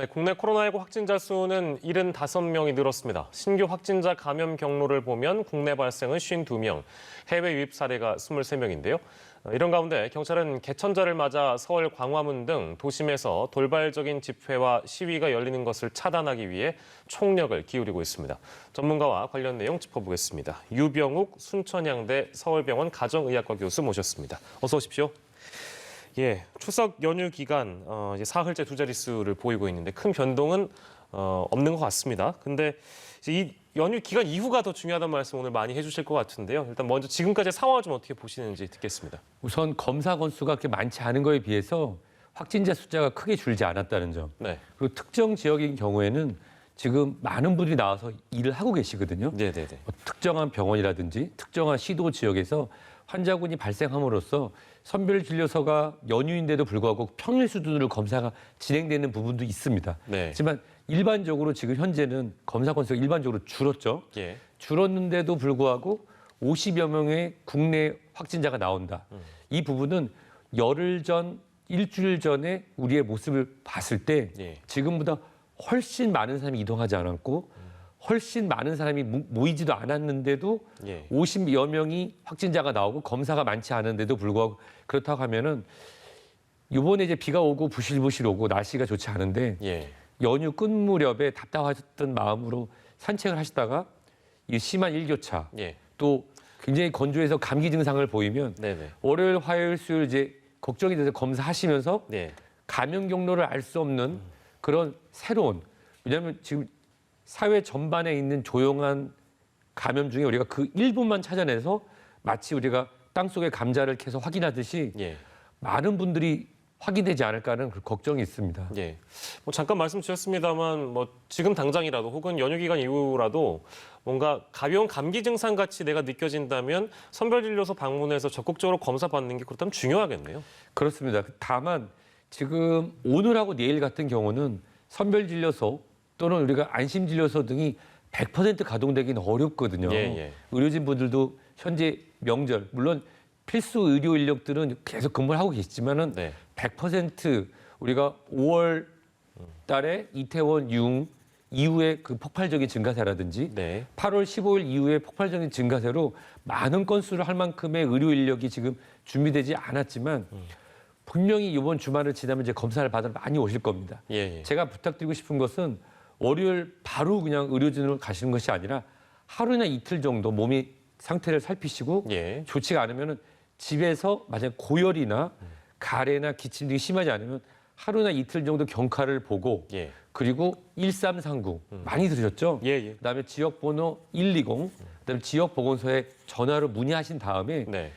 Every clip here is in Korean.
네, 국내 코로나19 확진자 수는 75명이 늘었습니다. 신규 확진자 감염 경로를 보면 국내 발생은 52명, 해외 유입 사례가 23명인데요. 이런 가운데 경찰은 개천절을 맞아 서울 광화문 등 도심에서 돌발적인 집회와 시위가 열리는 것을 차단하기 위해 총력을 기울이고 있습니다. 전문가와 관련 내용 짚어보겠습니다. 유병욱 순천향대 서울병원 가정의학과 교수 모셨습니다. 어서 오십시오. 예, 추석 연휴 기간 이제 사흘째 두 자릿수를 보이고 있는데 큰 변동은 없는 것 같습니다. 근데 이제 이 연휴 기간 이후가 더 중요하다는 말씀 오늘 많이 해주실 것 같은데요. 일단 먼저 지금까지의 상황을 좀 어떻게 보시는지 듣겠습니다. 우선 검사 건수가 그렇게 많지 않은 거에 비해서 확진자 숫자가 크게 줄지 않았다는 점. 네. 그리고 특정 지역인 경우에는 지금 많은 분들이 나와서 일을 하고 계시거든요. 네네네. 특정한 병원이라든지 특정한 시도 지역에서 환자군이 발생함으로써 선별진료소가 연휴인데도 불구하고 평일 수준으로 검사가 진행되는 부분도 있습니다. 네. 하지만 일반적으로 지금 현재는 검사 건수가 일반적으로 줄었죠. 예. 줄었는데도 불구하고 50여 명의 국내 확진자가 나온다. 이 부분은 열흘 전, 일주일 전에 우리의 모습을 봤을 때 예. 지금보다 훨씬 많은 사람이 이동하지 않았고 훨씬 많은 사람이 모이지도 않았는데도 예. 50여 명이 확진자가 나오고 검사가 많지 않은데도 불구하고 그렇다고 하면은 이번에 이제 비가 오고 부실부실 오고 날씨가 좋지 않은데 예. 연휴 끝 무렵에 답답하셨던 마음으로 산책을 하시다가 이 심한 일교차 예. 또 굉장히 건조해서 감기 증상을 보이면 네네. 월요일, 화요일, 수요일 이제 걱정이 돼서 검사하시면서 네. 감염 경로를 알 수 없는 그런 새로운 왜냐하면 지금 사회 전반에 있는 조용한 감염 중에 우리가 그 일부만 찾아내서 마치 우리가 땅속에 감자를 캐서 확인하듯이 예. 많은 분들이 확인되지 않을까 하는 그 걱정이 있습니다. 예. 뭐 잠깐 말씀 주셨습니다만 뭐 지금 당장이라도 혹은 연휴 기간 이후라도 뭔가 가벼운 감기 증상 같이 내가 느껴진다면 선별진료소 방문해서 적극적으로 검사 받는 게 그렇다면 중요하겠네요. 그렇습니다. 다만 지금 오늘하고 내일 같은 경우는 선별진료소 또는 우리가 안심진료소 등이 100% 가동되기는 어렵거든요. 예, 예. 의료진 분들도 현재 명절, 물론 필수 의료 인력들은 계속 근무를 하고 계시지만은 네. 100% 우리가 5월 달에 이태원 융 이후에 그 폭발적인 증가세라든지 네. 8월 15일 이후에 폭발적인 증가세로 많은 건수를 할 만큼의 의료 인력이 지금 준비되지 않았지만 분명히 이번 주말을 지나면 이제 검사를 받으러 많이 오실 겁니다. 예, 예. 제가 부탁드리고 싶은 것은 월요일 바로 그냥 의료진으로 가시는 것이 아니라 하루나 이틀 정도 몸이 상태를 살피시고 예. 좋지가 않으면 집에서 만약 고열이나 가래나 기침 등이 심하지 않으면 하루나 이틀 정도 경과를 보고 예. 그리고 1339 많이 들으셨죠? 예, 예. 그다음에 지역번호 120 그다음에 지역보건소에 전화로 문의하신 다음에 네.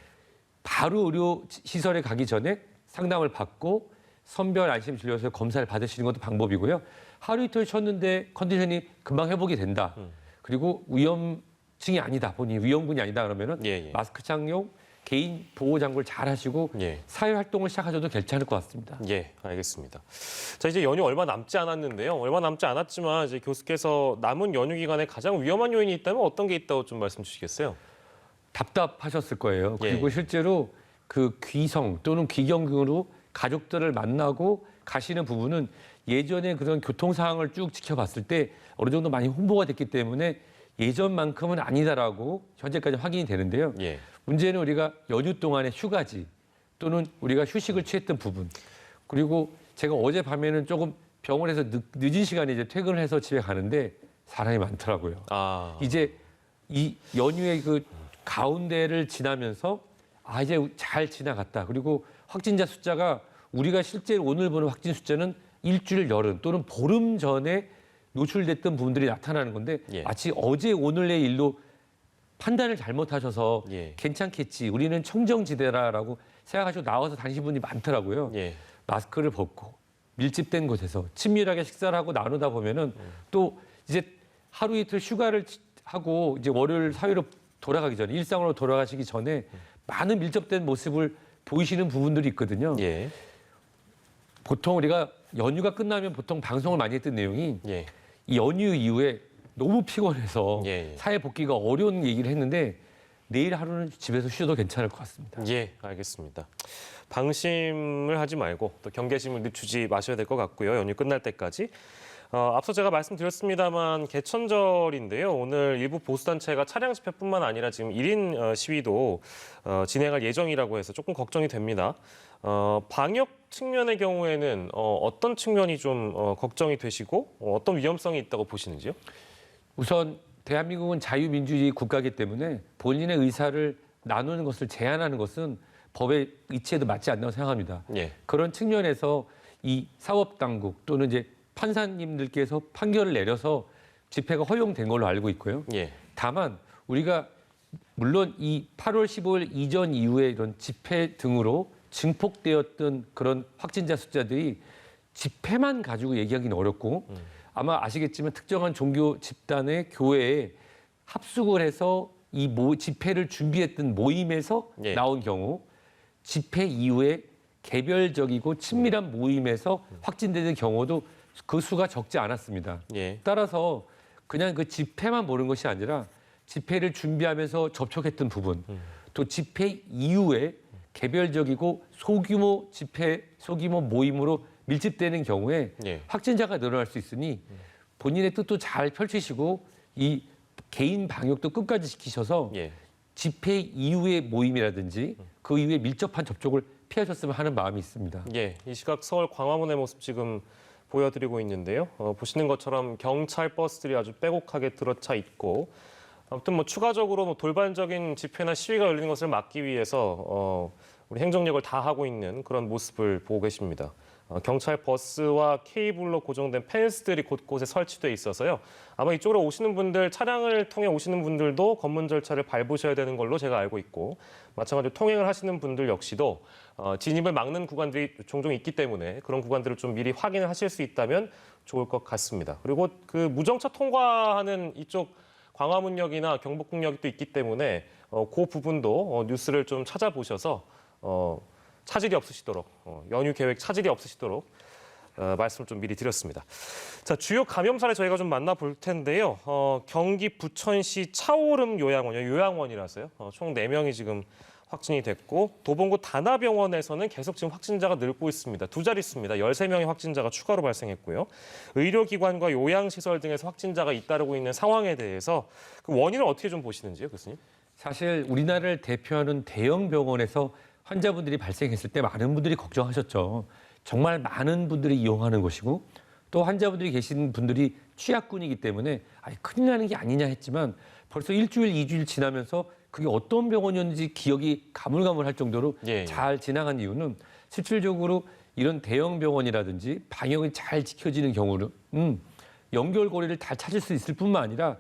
바로 의료 시설에 가기 전에 상담을 받고 선별 안심진료소에 검사를 받으시는 것도 방법이고요. 하루 이틀 쉬었는데 컨디션이 금방 회복이 된다. 그리고 위험증이 아니다 보니 위험군이 아니다 그러면은 예, 예. 마스크 착용, 개인 보호 장구를 잘 하시고 예. 사회 활동을 시작하셔도 괜찮을 것 같습니다. 예, 알겠습니다. 자, 이제 연휴 얼마 남지 않았는데요. 얼마 남지 않았지만 이제 교수께서 남은 연휴 기간에 가장 위험한 요인이 있다면 어떤 게 있다고 좀 말씀 주시겠어요? 답답하셨을 거예요. 그리고 예. 실제로 그 귀성 또는 귀경으로 가족들을 만나고 가시는 부분은 예전에 그런 교통 상황을 쭉 지켜봤을 때 어느 정도 많이 홍보가 됐기 때문에 예전만큼은 아니다라고 현재까지 확인이 되는데요. 예. 문제는 우리가 연휴 동안의 휴가지 또는 우리가 휴식을 취했던 부분 그리고 제가 어젯밤에는 조금 병원에서 늦은 시간에 이제 퇴근을 해서 집에 가는데 사람이 많더라고요. 아. 이제 이 연휴의 그 가운데를 지나면서 이제 잘 지나갔다. 그리고 확진자 숫자가 우리가 실제로 오늘 보는 확진 숫자는 일주일 열흘 또는 보름 전에 노출됐던 부분들이 나타나는 건데 예. 마치 어제 오늘의 일로 판단을 잘못하셔서 예. 괜찮겠지. 우리는 청정지대라라고 생각하시고 나와서 다니시는 분이 많더라고요. 예. 마스크를 벗고 밀집된 곳에서 친밀하게 식사를 하고 나누다 보면은 또 이제 하루 이틀 휴가를 하고 이제 월요일 사회로 돌아가기 전에 일상으로 돌아가시기 전에 많은 밀접된 모습을 보이시는 부분들이 있거든요. 예. 보통 우리가 연휴가 끝나면 보통 방송을 많이 했던 내용이 예. 이 연휴 이후에 너무 피곤해서 예. 사회 복귀가 어려운 얘기를 했는데 내일 하루는 집에서 쉬어도 괜찮을 것 같습니다. 예, 알겠습니다. 방심을 하지 말고 또 경계심을 늦추지 마셔야 될 것 같고요. 연휴 끝날 때까지. 앞서 제가 말씀드렸습니다만 개천절인데요. 오늘 일부 보수단체가 차량 집회뿐만 아니라 지금 1인 시위도 진행할 예정이라고 해서 조금 걱정이 됩니다. 방역 측면의 경우에는 어떤 측면이 좀 걱정이 되시고 어떤 위험성이 있다고 보시는지요? 우선 대한민국은 자유민주주의 국가이기 때문에 본인의 의사를 나누는 것을 제한하는 것은 법의 이치에도 맞지 않는다고 생각합니다. 예. 그런 측면에서 이 사법당국 또는 이제 판사님들께서 판결을 내려서 집회가 허용된 걸로 알고 있고요. 예. 다만 우리가 물론 이 8월 15일 이전 이후에 이런 집회 등으로 증폭되었던 그런 확진자 숫자들이 집회만 가지고 얘기하기는 어렵고 아마 아시겠지만 특정한 종교 집단의 교회에 합숙을 해서 이 집회를 준비했던 모임에서 예. 나온 경우 집회 이후에 개별적이고 친밀한 모임에서 확진되는 경우도 그 수가 적지 않았습니다. 예. 따라서 그냥 그 집회만 보는 것이 아니라 집회를 준비하면서 접촉했던 부분, 또 집회 이후에 개별적이고 소규모 집회, 소규모 모임으로 밀집되는 경우에 예. 확진자가 늘어날 수 있으니 본인의 뜻도 잘 펼치시고 이 개인 방역도 끝까지 지키셔서 예. 집회 이후의 모임이라든지 그 이후에 밀접한 접촉을 피하셨으면 하는 마음이 있습니다. 예. 이 시각 서울 광화문의 모습 지금 보여드리고 있는데요. 보시는 것처럼 경찰 버스들이 아주 빼곡하게 들어차 있고 아무튼 뭐 추가적으로 뭐 돌발적인 집회나 시위가 열리는 것을 막기 위해서 우리 행정력을 다하고 있는 그런 모습을 보고 계십니다. 경찰 버스와 케이블로 고정된 펜스들이 곳곳에 설치돼 있어서요. 아마 이쪽으로 오시는 분들, 차량을 통해 오시는 분들도 검문 절차를 밟으셔야 되는 걸로 제가 알고 있고 마찬가지로 통행을 하시는 분들 역시도 진입을 막는 구간들이 종종 있기 때문에 그런 구간들을 좀 미리 확인을 하실 수 있다면 좋을 것 같습니다. 그리고 그 무정차 통과하는 이쪽 광화문역이나 경복궁역이 또 있기 때문에 그 부분도 뉴스를 좀 찾아보셔서 차질이 없으시도록 연휴 계획 차질이 없으시도록 말씀을 좀 미리 드렸습니다. 자, 주요 감염 사례 저희가 좀 만나볼 텐데요. 경기 부천시 차오름 요양원이라서요. 총 4명이 지금 확진이 됐고 도봉구 다나병원에서는 계속 지금 확진자가 늘고 있습니다. 두 자릿수입니다. 13명의 확진자가 추가로 발생했고요. 의료기관과 요양시설 등에서 확진자가 잇따르고 있는 상황에 대해서 그 원인을 어떻게 좀 보시는지요, 교수님? 사실 우리나라를 대표하는 대형 병원에서 환자분들이 발생했을 때 많은 분들이 걱정하셨죠. 정말 많은 분들이 이용하는 곳이고 또 환자분들이 계신 분들이 취약군이기 때문에 큰일 나는 게 아니냐 했지만 벌써 일주일, 2주일 지나면서 그게 어떤 병원이었는지 기억이 가물가물할 정도로 예. 잘 지나간 이유는 실질적으로 이런 대형 병원이라든지 방역이 잘 지켜지는 경우는 연결고리를 다 찾을 수 있을 뿐만 아니라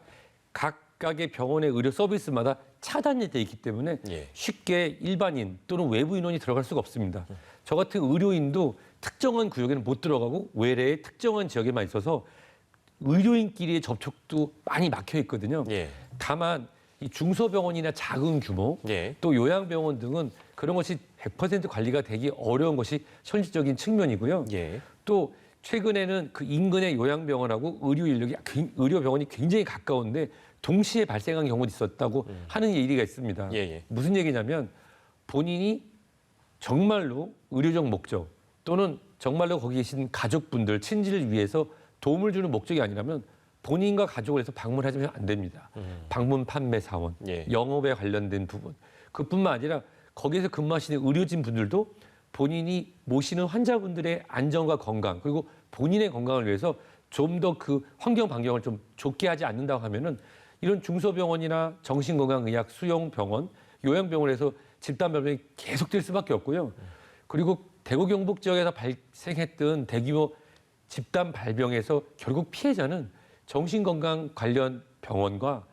각각의 병원의 의료 서비스마다 차단이 돼 있기 때문에 예. 쉽게 일반인 또는 외부 인원이 들어갈 수가 없습니다. 저 같은 의료인도 특정한 구역에는 못 들어가고 외래의 특정한 지역에만 있어서 의료인끼리의 접촉도 많이 막혀 있거든요. 예. 다만 이 중소병원이나 작은 규모 예. 또 요양병원 등은 그런 것이 100% 관리가 되기 어려운 것이 현실적인 측면이고요. 예. 또 최근에는 그 인근의 요양병원하고 의료병원이 굉장히 가까운데 동시에 발생한 경우도 있었다고 하는 얘기가 있습니다. 예. 무슨 얘기냐면 본인이 정말로 의료적 목적 또는 정말로 거기 계신 가족분들, 친지를 위해서 도움을 주는 목적이 아니라면 본인과 가족을 해서 방문하시면 안 됩니다. 방문 판매 사원, 예. 영업에 관련된 부분. 그뿐만 아니라 거기에서 근무하시는 의료진 분들도 본인이 모시는 환자분들의 안전과 건강 그리고 본인의 건강을 위해서 좀 더 그 환경 반경을 좀 좋게 하지 않는다고 하면은 이런 중소병원이나 정신건강의학 수용병원, 요양병원에서 집단 발병이 계속될 수밖에 없고요. 그리고 대구 경북 지역에서 발생했던 대규모 집단 발병에서 결국 피해자는 정신건강 관련 병원과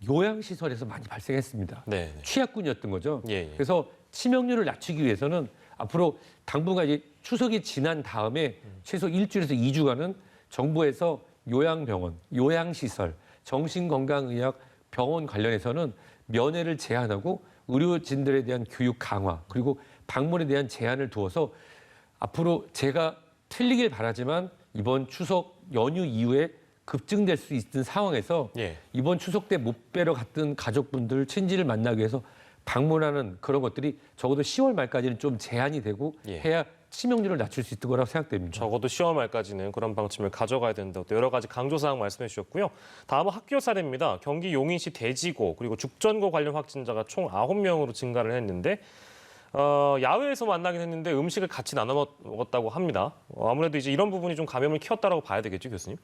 요양시설에서 많이 발생했습니다. 네. 취약군이었던 거죠. 예. 그래서 치명률을 낮추기 위해서는 앞으로 당분간 이제 추석이 지난 다음에 최소 일주일에서 2주간은 정부에서 요양병원, 요양시설, 정신건강의학 병원 관련해서는 면회를 제한하고 의료진들에 대한 교육 강화 그리고 방문에 대한 제한을 두어서 앞으로 제가 틀리길 바라지만 이번 추석 연휴 이후에 급증될 수 있는 상황에서 예. 이번 추석 때 못 뵈러 갔던 가족분들, 친지를 만나기 위해서 방문하는 그런 것들이 적어도 10월 말까지는 좀 제한이 되고 예. 해야 치명률을 낮출 수 있을 거라고 생각됩니다. 적어도 10월 말까지는 그런 방침을 가져가야 된다고 또 여러 가지 강조사항 말씀해 주셨고요. 다음은 학교 사례입니다. 경기 용인시 대지고 그리고 죽전고 관련 확진자가 총 9명으로 증가를 했는데 야외에서 만나긴 했는데 음식을 같이 나눠 먹었다고 합니다. 아무래도 이제 이런 부분이 좀 감염을 키웠다라고 봐야 되겠죠, 교수님?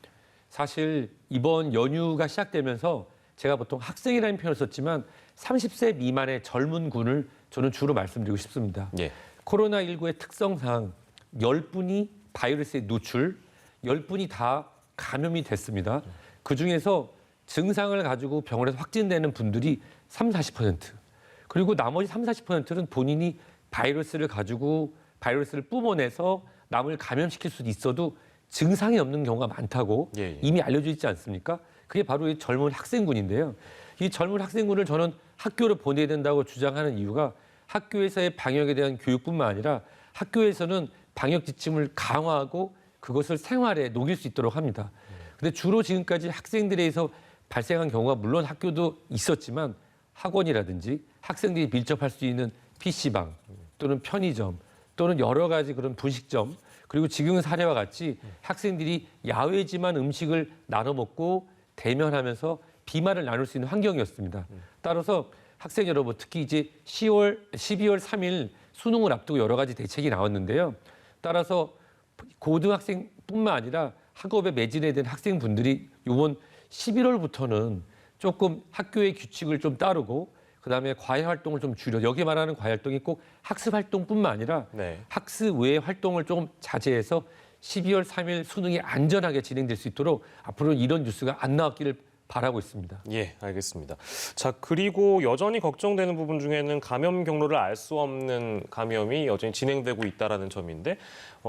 사실 이번 연휴가 시작되면서 제가 보통 학생이라는 표현을 썼지만 30세 미만의 젊은 군을 저는 주로 말씀드리고 싶습니다. 예. 코로나19의 특성상 10분이 바이러스에 노출, 10분이 다 감염이 됐습니다. 그중에서 증상을 가지고 병원에서 확진되는 분들이 30, 40%. 그리고 나머지 30, 40%는 본인이 바이러스를 가지고 바이러스를 뿜어내서 남을 감염시킬 수도 있어도 증상이 없는 경우가 많다고 예. 이미 알려져 있지 않습니까? 그게 바로 이 젊은 학생군인데요. 이 젊은 학생군을 저는 학교로 보내야 된다고 주장하는 이유가 학교에서의 방역에 대한 교육뿐만 아니라 학교에서는 방역 지침을 강화하고 그것을 생활에 녹일 수 있도록 합니다. 근데 주로 지금까지 학생들에서 발생한 경우가 물론 학교도 있었지만 학원이라든지 학생들이 밀접할 수 있는 PC방 또는 편의점 또는 여러 가지 그런 분식점 그리고 지금 사례와 같이 학생들이 야외지만 음식을 나눠 먹고 대면하면서 비말을 나눌 수 있는 환경이었습니다. 따라서 학생 여러분 특히 이제 12월 3일 수능을 앞두고 여러 가지 대책이 나왔는데요. 따라서 고등학생뿐만 아니라 학업에 매진해야 되는 학생분들이 이번 11월부터는 조금 학교의 규칙을 좀 따르고 그다음에 과외 활동을 좀 줄여. 여기 말하는 과외 활동이 꼭 학습 활동뿐만 아니라 네. 학습 외의 활동을 좀 자제해서 12월 3일 수능이 안전하게 진행될 수 있도록 앞으로 이런 뉴스가 안 나왔기를 바라고 있습니다. 예, 알겠습니다. 자, 그리고 여전히 걱정되는 부분 중에는 감염 경로를 알 수 없는 감염이 여전히 진행되고 있다라는 점인데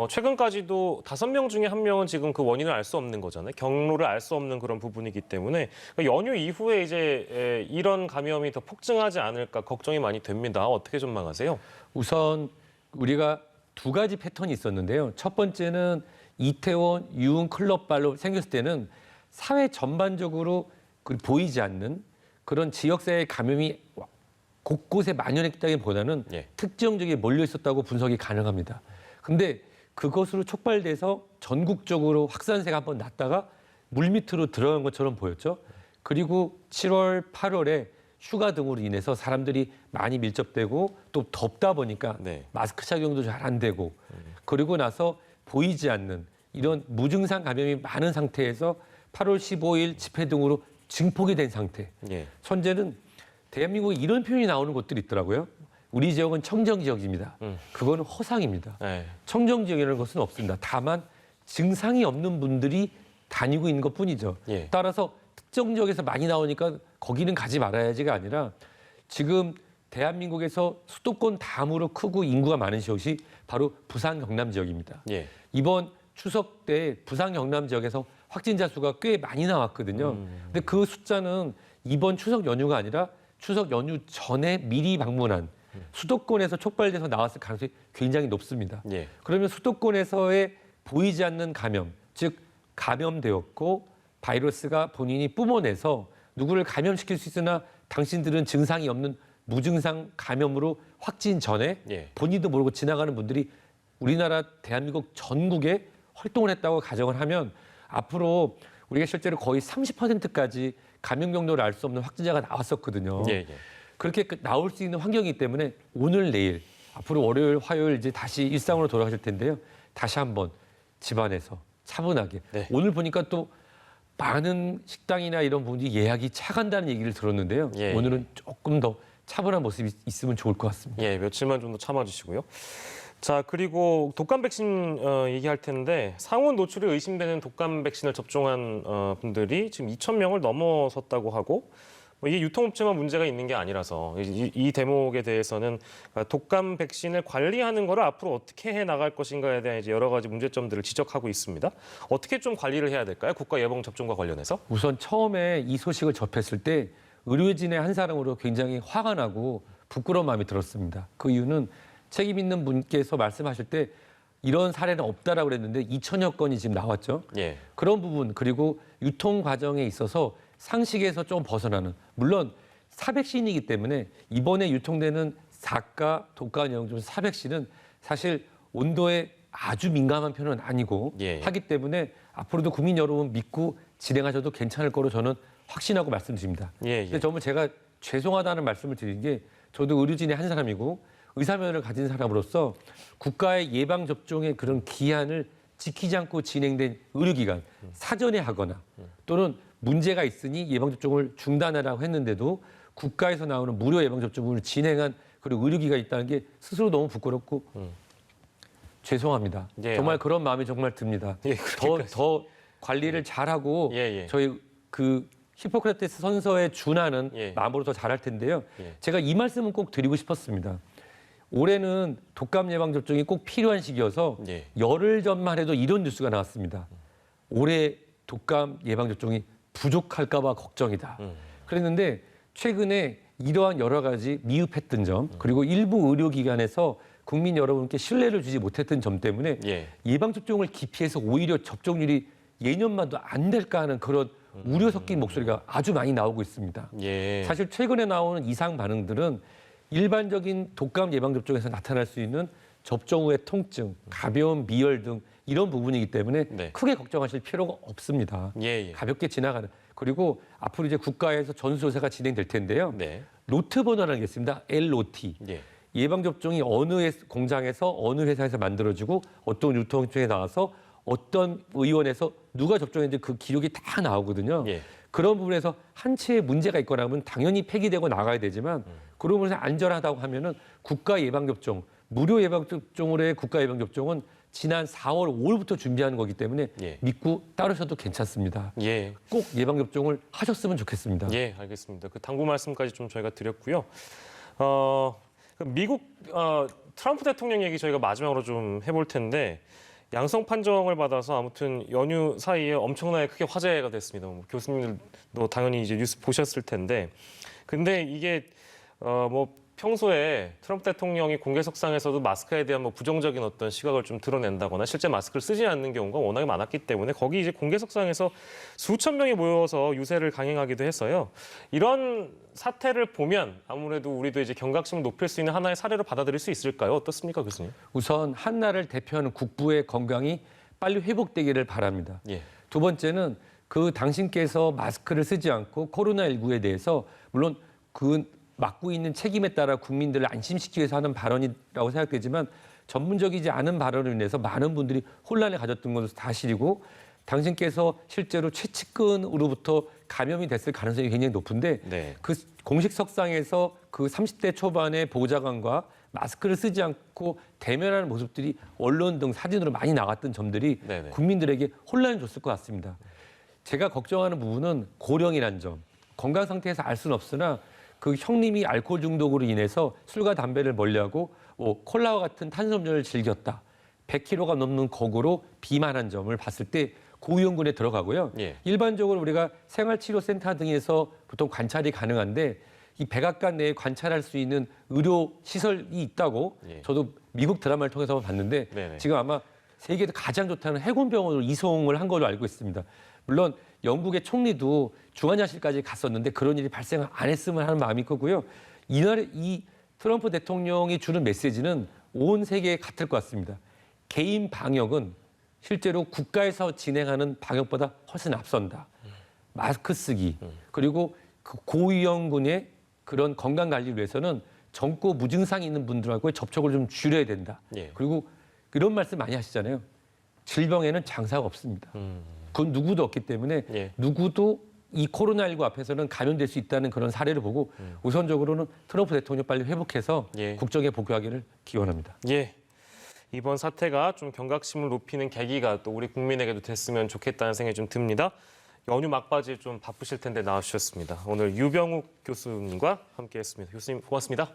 최근까지도 5명 중에 1명은 지금 그 원인을 알 수 없는 거잖아요. 경로를 알 수 없는 그런 부분이기 때문에 연휴 이후에 이제 이런 감염이 더 폭증하지 않을까 걱정이 많이 됩니다. 어떻게 전망하세요? 우선 우리가 두 가지 패턴이 있었는데요. 첫 번째는 이태원 유흥 클럽발로 생겼을 때는 사회 전반적으로 보이지 않는 그런 지역사회 감염이 곳곳에 만연했다기보다는 예. 특정적에 몰려 있었다고 분석이 가능합니다. 근데 그것으로 촉발돼서 전국적으로 확산세가 한번 났다가 물밑으로 들어간 것처럼 보였죠. 그리고 7월, 8월에 휴가 등으로 인해서 사람들이 많이 밀접되고 또 덥다 보니까 네. 마스크 착용도 잘 안 되고 그리고 나서 보이지 않는 이런 무증상 감염이 많은 상태에서 8월 15일 집회 등으로 증폭이 된 상태. 예. 현재는 대한민국에 이런 표현이 나오는 곳들이 있더라고요. 우리 지역은 청정 지역입니다. 그거는 허상입니다. 네. 청정 지역이라는 것은 없습니다. 다만 증상이 없는 분들이 다니고 있는 것뿐이죠. 예. 따라서 특정 지역에서 많이 나오니까 거기는 가지 말아야지가 아니라 지금 대한민국에서 수도권 다음으로 크고 인구가 많은 지역이 바로 부산 경남 지역입니다. 예. 이번 추석 때 부산 경남 지역에서 확진자 수가 꽤 많이 나왔거든요. 근데 그 숫자는 이번 추석 연휴가 아니라 추석 연휴 전에 미리 방문한 수도권에서 촉발돼서 나왔을 가능성이 굉장히 높습니다. 예. 그러면 수도권에서의 보이지 않는 감염, 즉 감염되었고 바이러스가 본인이 뿜어내서 누구를 감염시킬 수 있으나 당신들은 증상이 없는 무증상 감염으로 확진 전에 예. 본인도 모르고 지나가는 분들이 우리나라 대한민국 전국에 활동을 했다고 가정을 하면 앞으로 우리가 실제로 거의 30%까지 감염 경로를 알 수 없는 확진자가 나왔었거든요. 예. 예. 그렇게 나올 수 있는 환경이기 때문에 오늘 내일 앞으로 월요일, 화요일 이제 다시 일상으로 돌아가실 텐데요. 다시 한번 집안에서 차분하게. 네. 오늘 보니까 또 많은 식당이나 이런 분들이 예약이 차간다는 얘기를 들었는데요. 예. 오늘은 조금 더 차분한 모습이 있으면 좋을 것 같습니다. 예, 며칠만 좀 더 참아주시고요. 자, 그리고 독감 백신 얘기할 텐데 상온 노출이 의심되는 독감 백신을 접종한 분들이 지금 2,000명을 넘어섰다고 하고 이게 유통업체만 문제가 있는 게 아니라서 이 대목에 대해서는 독감 백신을 관리하는 거를 앞으로 어떻게 해 나갈 것인가에 대한 이제 여러 가지 문제점들을 지적하고 있습니다. 어떻게 좀 관리를 해야 될까요? 국가 예방 접종과 관련해서? 우선 처음에 이 소식을 접했을 때 의료진의 한 사람으로 굉장히 화가 나고 부끄러운 마음이 들었습니다. 그 이유는 책임 있는 분께서 말씀하실 때 이런 사례는 없다라고 그랬는데 2,000여 건이 지금 나왔죠. 예. 그런 부분 그리고 유통 과정에 있어서 상식에서 좀 벗어나는 물론 사백신이기 때문에 이번에 유통되는 사가, 독감 예방접종 사백신은 사실 온도에 아주 민감한 편은 아니고 예. 하기 때문에 앞으로도 국민 여러분 믿고 진행하셔도 괜찮을 거로 저는 확신하고 말씀드립니다. 예, 예. 근데 정말 제가 죄송하다는 말씀을 드린 게 저도 의료진의 한 사람이고 의사면허를 가진 사람으로서 국가의 예방접종의 그런 기한을 지키지 않고 진행된 의료기관 사전에 하거나 또는 문제가 있으니 예방접종을 중단하라고 했는데도 국가에서 나오는 무료 예방접종을 진행한 그런 의료기관이 있다는 게 스스로 너무 부끄럽고 죄송합니다. 예, 정말 그런 마음이 정말 듭니다. 예, 더 관리를 잘하고 예, 예. 저희 그 히포크라테스 선서에 준하는 예. 마음으로 더 잘할 텐데요. 예. 제가 이 말씀은 꼭 드리고 싶었습니다. 올해는 독감 예방 접종이 꼭 필요한 시기여서 예. 열흘 전만 해도 이런 뉴스가 나왔습니다. 올해 독감 예방 접종이 부족할까 봐 걱정이다. 그랬는데 최근에 이러한 여러 가지 미흡했던 점 그리고 일부 의료기관에서 국민 여러분께 신뢰를 주지 못했던 점 때문에 예. 예방 접종을 기피해서 오히려 접종률이 예년만도 안 될까 하는 그런 우려 섞인 목소리가 아주 많이 나오고 있습니다. 예. 사실 최근에 나오는 이상 반응들은 일반적인 독감 예방 접종에서 나타날 수 있는 접종 후의 통증, 가벼운 미열 등 이런 부분이기 때문에 네. 크게 걱정하실 필요가 없습니다. 예, 예. 가볍게 지나가는. 그리고 앞으로 이제 국가에서 전수조사가 진행될 텐데요. 네. 로트 번호라는 게 있습니다. LOT. 예. 예방 접종이 어느 공장에서 어느 회사에서 만들어지고 어떤 유통업체에 나와서 어떤 의원에서 누가 접종했는지 그 기록이 다 나오거든요. 예. 그런 부분에서 한 채에 문제가 있거나 하면 당연히 폐기되고 나가야 되지만 그런 부분에서 안전하다고 하면은 국가 예방접종, 무료 예방접종으로의 국가 예방접종은 지난 4월 5일부터 준비하는 거기 때문에 예. 믿고 따르셔도 괜찮습니다. 예. 꼭 예방접종을 하셨으면 좋겠습니다. 예, 알겠습니다. 그 당부 말씀까지 좀 저희가 드렸고요. 그 미국 트럼프 대통령 얘기 저희가 마지막으로 좀 해볼 텐데 양성 판정을 받아서 아무튼 연휴 사이에 엄청나게 크게 화제가 됐습니다. 뭐 교수님들도 당연히 이제 뉴스 보셨을 텐데, 근데 이게 뭐 평소에 트럼프 대통령이 공개석상에서도 마스크에 대한 뭐 부정적인 어떤 시각을 좀 드러낸다거나 실제 마스크를 쓰지 않는 경우가 워낙에 많았기 때문에 거기 이제 공개석상에서 수천 명이 모여서 유세를 강행하기도 했어요. 이런 사태를 보면 아무래도 우리도 이제 경각심을 높일 수 있는 하나의 사례로 받아들일 수 있을까요? 어떻습니까, 교수님? 우선 한나라를 대표하는 국부의 건강이 빨리 회복되기를 바랍니다. 예. 두 번째는 그 당신께서 마스크를 쓰지 않고 코로나19에 대해서 물론 그 맡고 있는 책임에 따라 국민들을 안심시키기 위해서 하는 발언이라고 생각되지만 전문적이지 않은 발언으로 인해서 많은 분들이 혼란을 가졌던 것도 사실이고 당신께서 실제로 최측근으로부터 감염이 됐을 가능성이 굉장히 높은데 네. 그 공식 석상에서 그 30대 초반의 보좌관과 마스크를 쓰지 않고 대면하는 모습들이 언론 등 사진으로 많이 나갔던 점들이 네네. 국민들에게 혼란을 줬을 것 같습니다. 제가 걱정하는 부분은 고령이란 점, 건강 상태에서 알 수는 없으나 그 형님이 알코올 중독으로 인해서 술과 담배를 멀리하고 콜라와 같은 탄수음료를 즐겼다. 100kg가 넘는 거구로 비만한 점을 봤을 때 고위험군에 들어가고요. 예. 일반적으로 우리가 생활치료센터 등에서 보통 관찰이 가능한데 이 백악관 내에 관찰할 수 있는 의료 시설이 있다고 예. 저도 미국 드라마를 통해서 봤는데 네네. 지금 아마 세계에서 가장 좋다는 해군병원으로 이송을 한 걸로 알고 있습니다. 물론 영국의 총리도 중환자실까지 갔었는데 그런 일이 발생 안 했으면 하는 마음이 크고요. 이 트럼프 대통령이 주는 메시지는 온 세계에 같을 것 같습니다. 개인 방역은 실제로 국가에서 진행하는 방역보다 훨씬 앞선다. 마스크 쓰기 그리고 그 고위험군의 그런 건강 관리를 위해서는 젊고 무증상이 있는 분들하고의 접촉을 좀 줄여야 된다. 예. 그리고 그런 말씀 많이 하시잖아요. 질병에는 장사가 없습니다. 그건 누구도 없기 때문에 예. 누구도 이 코로나19 앞에서는 감염될 수 있다는 그런 사례를 보고 우선적으로는 트럼프 대통령 빨리 회복해서 예. 국정에 복귀하기를 기원합니다. 예. 이번 사태가 좀 경각심을 높이는 계기가 또 우리 국민에게도 됐으면 좋겠다는 생각이 좀 듭니다. 연휴 막바지에 좀 바쁘실 텐데 나와주셨습니다. 오늘 유병욱 교수님과 함께했습니다. 교수님 고맙습니다.